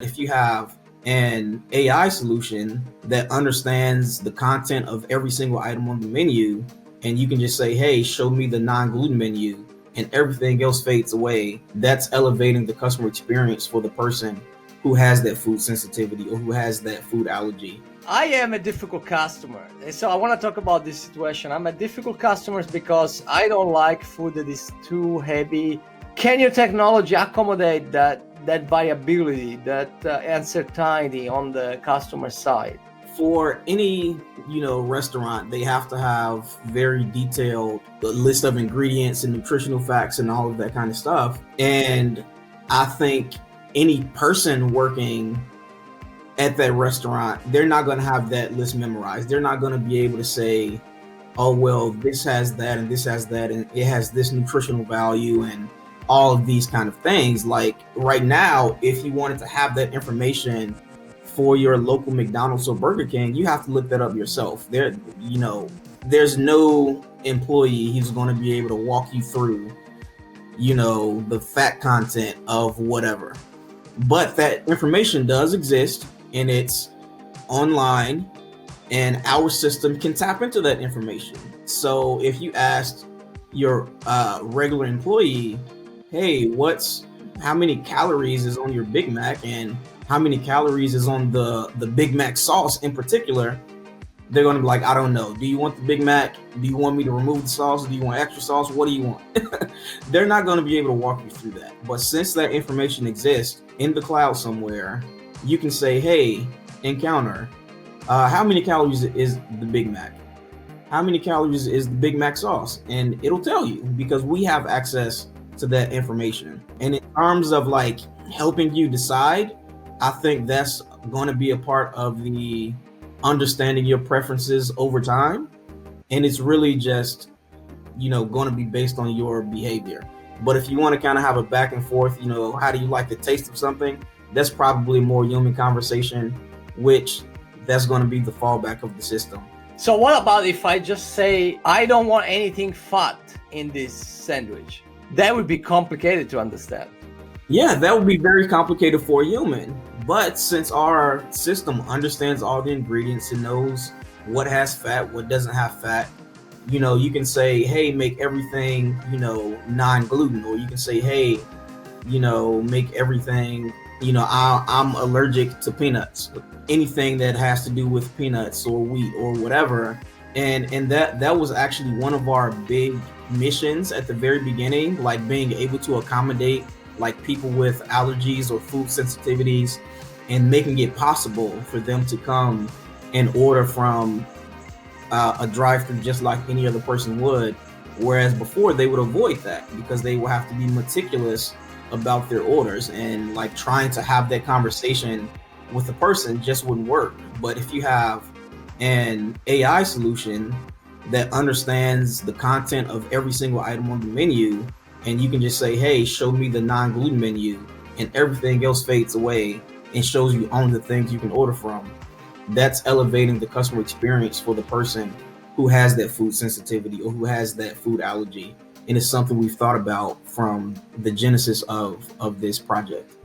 If you have an AI solution that understands the content of every single item on the menu, and you can just say, hey, show me the non-gluten menu, and everything else fades away, that's elevating the customer experience for the person who has that food sensitivity or who has that food allergy. I am a difficult customer. So I want to talk about this situation. I'm a difficult customer because I don't like food that is too heavy. Can your technology accommodate that variability, that uncertainty on the customer side? For any, restaurant, they have to have very detailed list of ingredients and nutritional facts and all of that kind of stuff. And I think any person working at that restaurant, they're not going to have that list memorized. They're not going to be able to say, oh, well, this has that and this has that, and it has this nutritional value and all of these kind of things. Like right now, if you wanted to have that information for your local McDonald's or Burger King, you have to look that up yourself. There's no employee who's going to be able to walk you through, the fat content of whatever. But that information does exist, and it's online, and our system can tap into that information. So if you asked your regular employee, hey, how many calories is on your Big Mac and how many calories is on the Big Mac sauce in particular, they're going to be like, I don't know. Do you want the Big Mac? Do you want me to remove the sauce? Do you want extra sauce? What do you want? They're not going to be able to walk you through that. But since that information exists in the cloud somewhere, you can say, hey, Encounter, how many calories is the Big Mac? How many calories is the Big Mac sauce? And it'll tell you because we have access to that information. And in terms of like helping you decide, I think that's going to be a part of the understanding your preferences over time. And it's really just, going to be based on your behavior. But if you want to kind of have a back and forth, how do you like the taste of something? That's probably a more human conversation, which that's going to be the fallback of the system. So what about if I just say, I don't want anything fat in this sandwich? That would be complicated to understand. Yeah, that would be very complicated for a human. But since our system understands all the ingredients and knows what has fat, what doesn't have fat, you can say, hey, make everything, non-gluten. Or you can say, hey, make everything, I'm allergic to peanuts. Anything that has to do with peanuts or wheat or whatever. And that was actually one of our big missions at the very beginning, like being able to accommodate like people with allergies or food sensitivities and making it possible for them to come and order from a drive-thru just like any other person would. Whereas before they would avoid that because they would have to be meticulous about their orders, and like trying to have that conversation with the person just wouldn't work. But if you have an AI solution that understands the content of every single item on the menu, and you can just say, hey, show me the non-gluten menu, and everything else fades away and shows you only the things you can order from, that's elevating the customer experience for the person who has that food sensitivity or who has that food allergy. And it's something we've thought about from the genesis of this project.